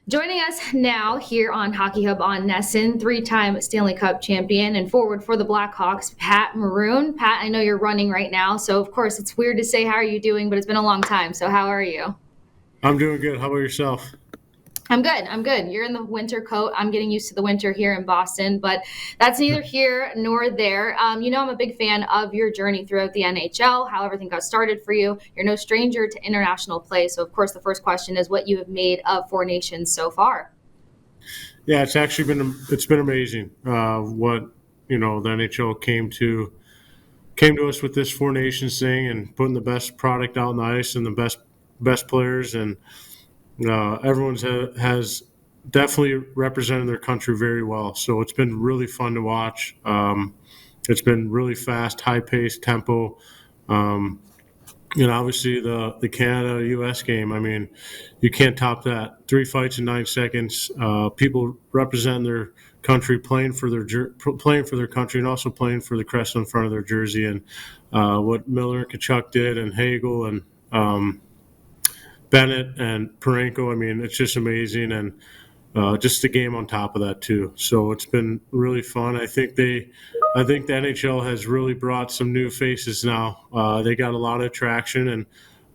Joining us now here on Hockey Hub on Nesson, three-time Stanley Cup champion and forward for the Blackhawks, Pat Maroon. Pat, I know you're running right now, so of course it's weird to say how are you doing, but it's been a long time. So how are you? I'm doing good. How about yourself? I'm good. I'm good. You're in the winter coat. I'm getting used to the winter here in Boston, but that's neither here nor there. I'm a big fan of your journey throughout the NHL, how everything got started for you. You're no stranger to international play. So, of course, the first question is what you have made of Four Nations so far. Yeah, it's been amazing. What the NHL came to us with this Four Nations thing and putting the best product out on the ice and the best players, and everyone's has definitely represented their country very well. So it's been really fun to watch. It's been really fast, high paced tempo. Um, Obviously the Canada U.S. game. I mean, you can't top that. 3 fights in 9 seconds. People representing their country, playing for their country, and also playing for the crest in front of their jersey. And what Miller and Kachuk did, and Hegel and Bennett and Parenko. I mean, it's just amazing, and just the game on top of that too. So it's been really fun. I think the NHL has really brought some new faces now. They got a lot of traction, and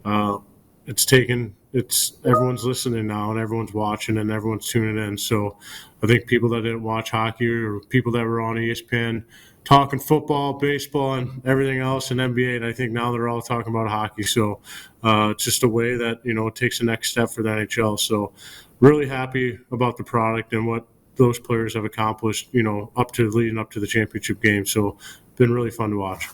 uh, it's everyone's listening now, and everyone's watching, and everyone's tuning in. So I think people that didn't watch hockey or people that were on ESPN talking football, baseball, and everything else, and NBA, and I think now they're all talking about hockey. So it's just a way that it takes the next step for the NHL. So really happy about the product and what those players have accomplished, leading up to the championship game. So been really fun to watch.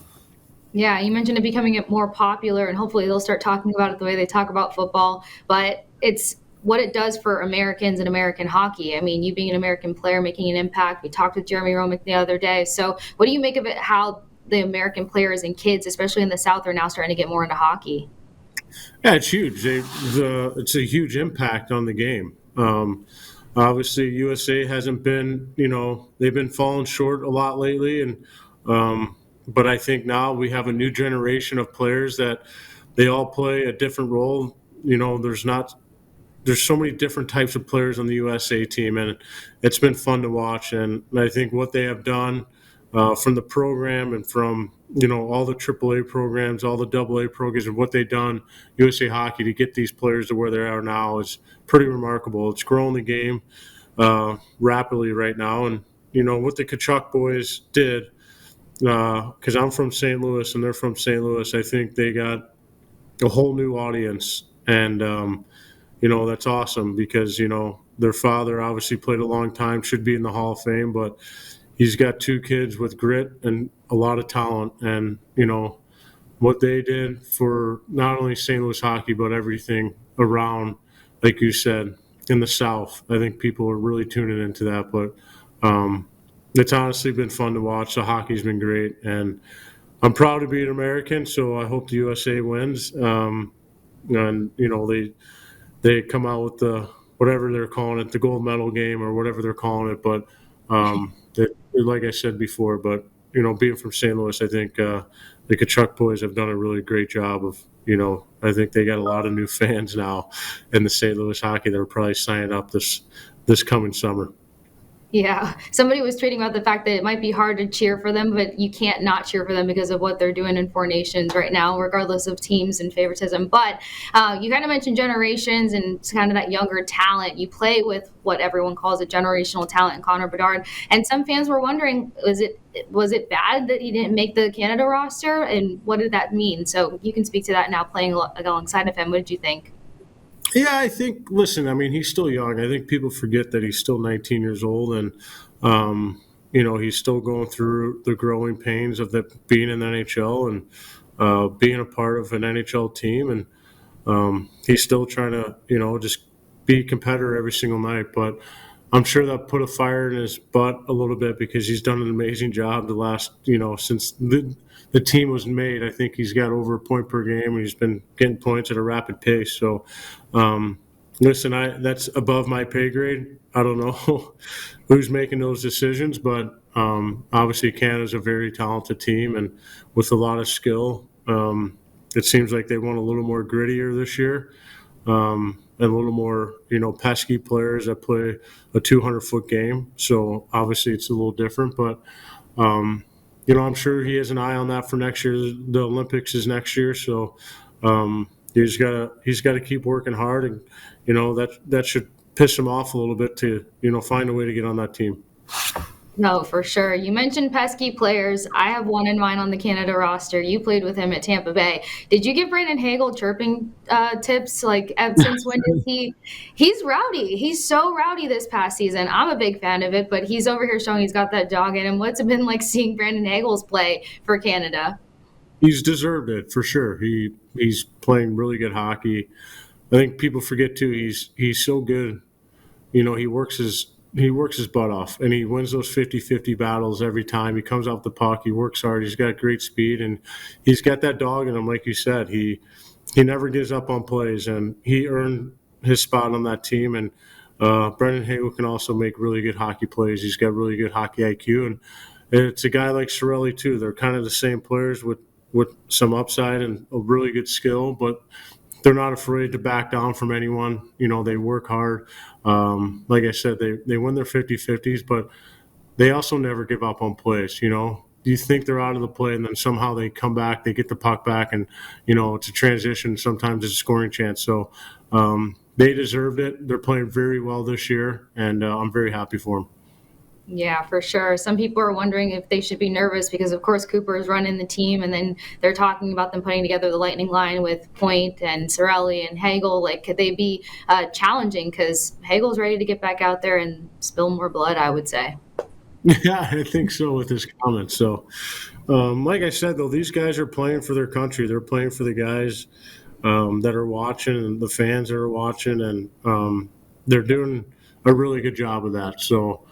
Yeah, you mentioned it becoming more popular, and hopefully they'll start talking about it the way they talk about football. But it's what it does for Americans and American hockey. I mean, you being an American player making an impact. We talked with Jeremy Romick the other day. So, what do you make of it? How the American players and kids, especially in the South, are now starting to get more into hockey? Yeah, it's huge. It's a huge impact on the game. Obviously, USA hasn't been, they've been falling short a lot lately, and but I think now we have a new generation of players that they all play a different role. There's so many different types of players on the USA team, and it's been fun to watch. And I think what they have done from the program and from all the AAA programs, all the AA programs, and what they've done USA Hockey to get these players to where they are now is pretty remarkable. It's growing the game rapidly right now, and what the Kachuk boys did. Because I'm from St. Louis and they're from St. Louis, I think they got a whole new audience, and that's awesome because their father obviously played a long time, should be in the Hall of Fame, but he's got two kids with grit and a lot of talent, and what they did for not only St. Louis hockey but everything around, like you said, in the South. I think people are really tuning into that, but it's honestly been fun to watch. The hockey's been great, and I'm proud to be an American. So I hope the USA wins. And they come out with the whatever they're calling it, the gold medal game or whatever they're calling it. But like I said before, but being from St. Louis, I think the Kachuk boys have done a really great job of. I think they got a lot of new fans now in the St. Louis hockey that are probably signing up this coming summer. Yeah, somebody was tweeting about the fact that it might be hard to cheer for them, but you can't not cheer for them because of what they're doing in Four Nations right now, regardless of teams and favoritism. But you kind of mentioned generations and kind of that younger talent. You play with what everyone calls a generational talent in Connor Bedard, and some fans were wondering, was it bad that he didn't make the Canada roster, and what did that mean? So you can speak to that now, playing alongside of him. What did you think? Yeah, I think. Listen, I mean, he's still young. I think people forget that he's still 19 years old, and he's still going through the growing pains of being in the NHL and being a part of an NHL team, and he's still trying to, just be a competitor every single night. But I'm sure that put a fire in his butt a little bit because he's done an amazing job the last, since the team was made. I think he's got over a point per game, and he's been getting points at a rapid pace. So, listen, that's above my pay grade. I don't know who's making those decisions, but obviously Canada's a very talented team and with a lot of skill. It seems like they want a little more grittier this year. and a little more, pesky players that play a 200-foot game. So obviously it's a little different, but I'm sure he has an eye on that for next year. The Olympics is next year, so he's got to keep working hard, and that should piss him off a little bit to find a way to get on that team. No, for sure. You mentioned pesky players. I have one in mind on the Canada roster. You played with him at Tampa Bay. Did you give Brandon Hegel chirping tips? Like, since when did he? He's rowdy. He's so rowdy this past season. I'm a big fan of it, but he's over here showing he's got that dog in him. What's it been like seeing Brandon Hagel's play for Canada? He's deserved it for sure. He's playing really good hockey. I think people forget too. He's so good. He works his butt off, and he wins those 50-50 battles every time. He comes off the puck. He works hard. He's got great speed, and he's got that dog in him, like you said. He never gives up on plays, and he earned his spot on that team. And Brendan Hagel can also make really good hockey plays. He's got really good hockey IQ, and it's a guy like Cirelli too. They're kind of the same players with some upside and a really good skill, but they're not afraid to back down from anyone. They work hard. Like I said, they win their 50-50s, but they also never give up on plays. You think they're out of the play, and then somehow they come back, they get the puck back, and, it's a transition. Sometimes it's a scoring chance. So they deserved it. They're playing very well this year, and I'm very happy for them. Yeah, for sure. Some people are wondering if they should be nervous because, of course, Cooper is running the team, and then they're talking about them putting together the Lightning line with Point and Cirelli and Hegel. Like, could they be challenging? Because Hegel's ready to get back out there and spill more blood, I would say. Yeah, I think so with his comments. So, like I said, though, these guys are playing for their country. They're playing for the guys that are watching and the fans that are watching, and they're doing a really good job of that. So,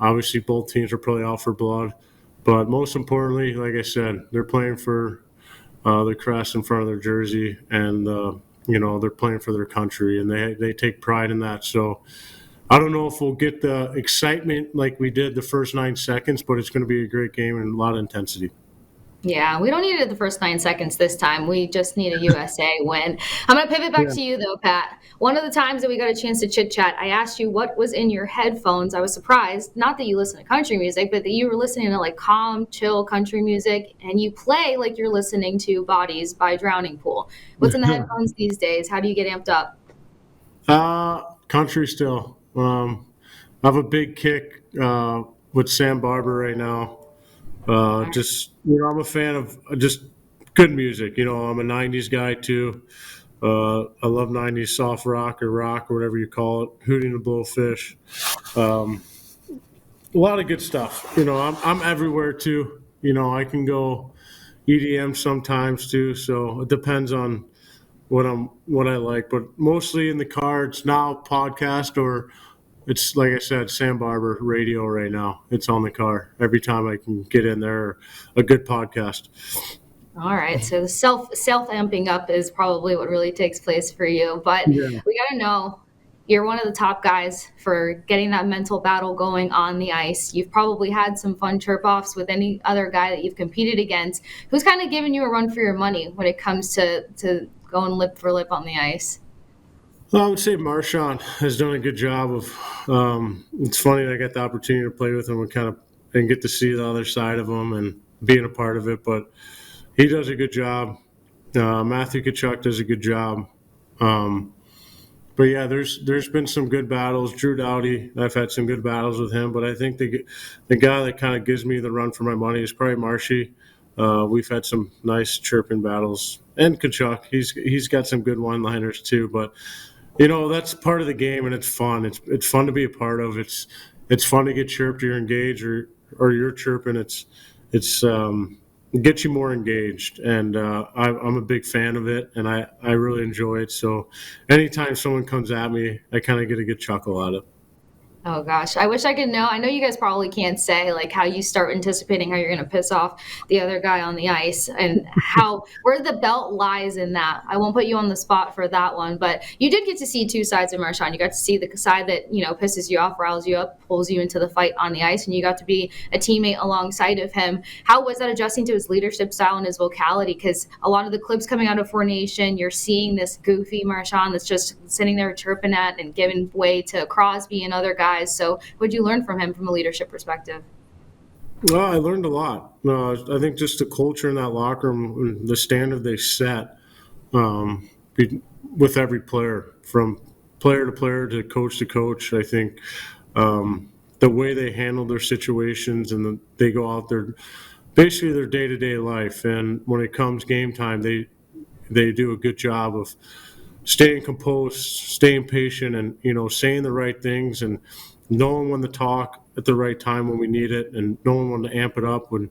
obviously, both teams are probably out for blood, but most importantly, like I said, they're playing for the crest in front of their jersey, and they're playing for their country, and they take pride in that. So I don't know if we'll get the excitement like we did the first 9 seconds, but it's going to be a great game and a lot of intensity. Yeah, we don't need it the first 9 seconds this time. We just need a USA win. I'm going to pivot back to you, though, Pat. One of the times that we got a chance to chit-chat, I asked you what was in your headphones. I was surprised, not that you listen to country music, but that you were listening to, like, calm, chill country music, and you play like you're listening to Bodies by Drowning Pool. What's in the headphones these days? How do you get amped up? Country still. I have a big kick with Sam Barber right now. I'm a fan of just good music. I'm a 90s guy too. I love 90s soft rock or whatever you call it, Hootie and the Blowfish. A lot of good stuff. I'm everywhere too. I can go EDM sometimes too. So it depends on what I like, but mostly in the car, it's now podcast or it's like I said, Sam Barber radio right now. It's on the car every time I can get in there. A good podcast. All right, so the self amping up is probably what really takes place for you. But we got to know you're one of the top guys for getting that mental battle going on the ice. You've probably had some fun chirp offs with any other guy that you've competed against. Who's kind of giving you a run for your money when it comes to going lip for lip on the ice? Well, I would say Marchand has done a good job of. It's funny that I got the opportunity to play with him and get to see the other side of him and being a part of it. But he does a good job. Matthew Tkachuk does a good job. But yeah, there's been some good battles. Drew Doughty, I've had some good battles with him. But I think the guy that kind of gives me the run for my money is probably Marshy. We've had some nice chirping battles, and Tkachuk. He's got some good one-liners too. But that's part of the game, and it's fun. It's fun to be a part of. It's fun to get chirped. You're engaged, or you're chirping. It gets you more engaged, and I'm a big fan of it, and I really enjoy it. So anytime someone comes at me, I kind of get a good chuckle out of it. Oh gosh, I wish I could know. I know you guys probably can't say like how you start anticipating how you're going to piss off the other guy on the ice and how where the belt lies in that. I won't put you on the spot for that one, but you did get to see two sides of Marchand. You got to see the side that, pisses you off, riles you up, pulls you into the fight on the ice, and you got to be a teammate alongside of him. How was that adjusting to his leadership style and his vocality? Because a lot of the clips coming out of Four Nation, you're seeing this goofy Marchand that's just sitting there chirping at and giving way to Crosby and other guys. So what'd you learn from him from a leadership perspective? Well, I learned a lot. I think just the culture in that locker room, the standard they set um, with every player, from player to player to coach. I think the way they handle their situations and they go out there, basically their day-to-day life. And when it comes game time, they do a good job of staying composed, staying patient, and saying the right things and knowing when to talk at the right time when we need it, and knowing when to amp it up when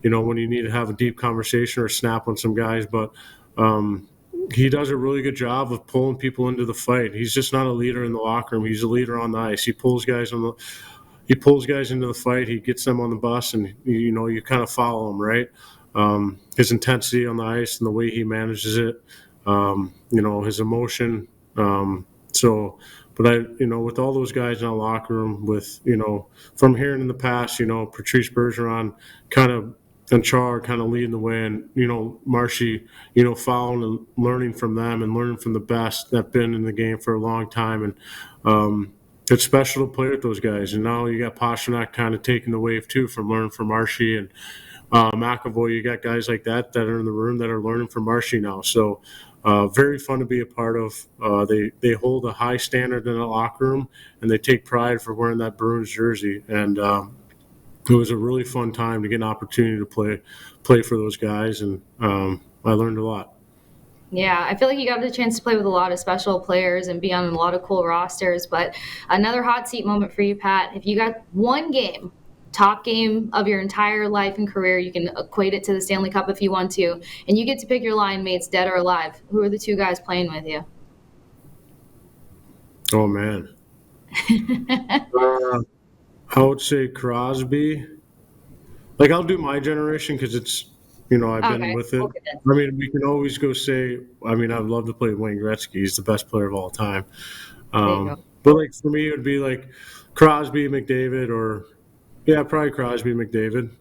you need to have a deep conversation or snap on some guys. But he does a really good job of pulling people into the fight. He's just not a leader in the locker room. He's a leader on the ice. He pulls guys into the fight. He gets them on the bus, and you kind of follow him, right? His intensity on the ice and the way he manages it, his emotion. But with all those guys in the locker room, from hearing in the past, Patrice Bergeron kind of and Char kind of leading the way, and Marshy, following and learning from them and learning from the best that've been in the game for a long time, and it's special to play with those guys. And now you got Pastrnak kind of taking the wave too from learning from Marshy and McAvoy. You got guys like that are in the room that are learning from Marshy now. So very fun to be a part of. They hold a high standard in the locker room, and they take pride for wearing that Bruins jersey. And it was a really fun time to get an opportunity to play for those guys, and I learned a lot. Yeah, I feel like you got the chance to play with a lot of special players and be on a lot of cool rosters. But another hot seat moment for you, Pat. If you got one game, top game of your entire life and career, you can equate it to the Stanley Cup if you want to, and you get to pick your line mates, dead or alive. Who are the two guys playing with you? Oh, man. I would say Crosby. Like, I'll do my generation because it's, I've been with it. Okay. I mean, we can always go say, I'd love to play with Wayne Gretzky. He's the best player of all time. But, like, for me, it would be, like, Crosby, McDavid, probably Crosby, McDavid.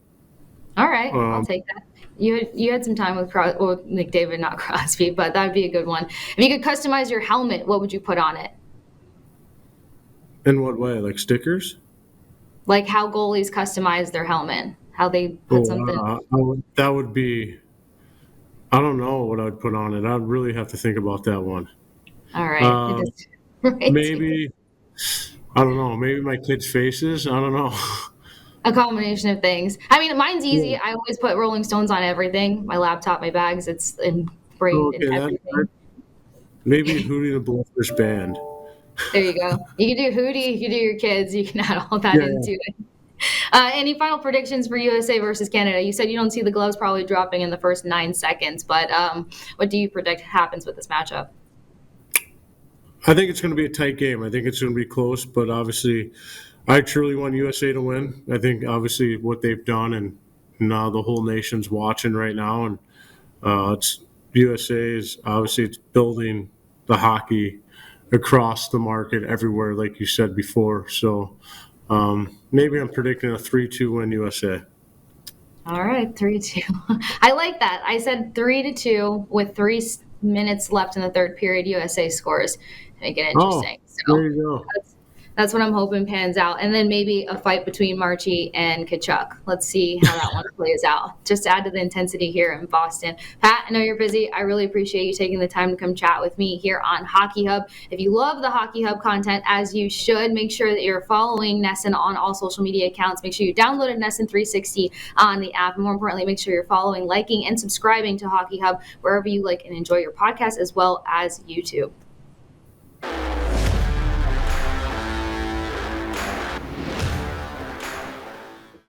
All right, I'll take that. You had some time with McDavid, not Crosby, but that would be a good one. If you could customize your helmet, what would you put on it? In what way? Like stickers? Like how goalies customize their helmet, how they put something. That would be. I don't know what I'd put on it. I'd really have to think about that one. All right. Maybe. I don't know. Maybe my kids' faces. I don't know. A combination of things. I mean, mine's easy. Yeah. I always put Rolling Stones on everything. My laptop, my bags. It's ingrained in everything. Maybe Hootie the Blowfish Band. There you go. You can do Hootie. You can do your kids. You can add all that into it. Any final predictions for USA versus Canada? You said you don't see the gloves probably dropping in the first 9 seconds, but what do you predict happens with this matchup? I think it's going to be a tight game. I think it's going to be close, but obviously I truly want USA to win. I think obviously what they've done, and now the whole nation's watching right now, and it's USA is obviously it's building the hockey across the market everywhere, like you said before. So maybe I'm predicting a 3-2 win USA. All right, 3-2. I like that. I said 3-2 with 3 minutes left in the third period. USA scores. Make it interesting. So there you go. That's what I'm hoping pans out. And then maybe a fight between Marchie and Tkachuk. Let's see how that one plays out. Just to add to the intensity here in Boston. Pat, I know you're busy. I really appreciate you taking the time to come chat with me here on Hockey Hub. If you love the Hockey Hub content, as you should, make sure that you're following NESN on all social media accounts. Make sure you downloaded NESN 360 on the app. And more importantly, make sure you're following, liking, and subscribing to Hockey Hub wherever you like and enjoy your podcast, as well as YouTube.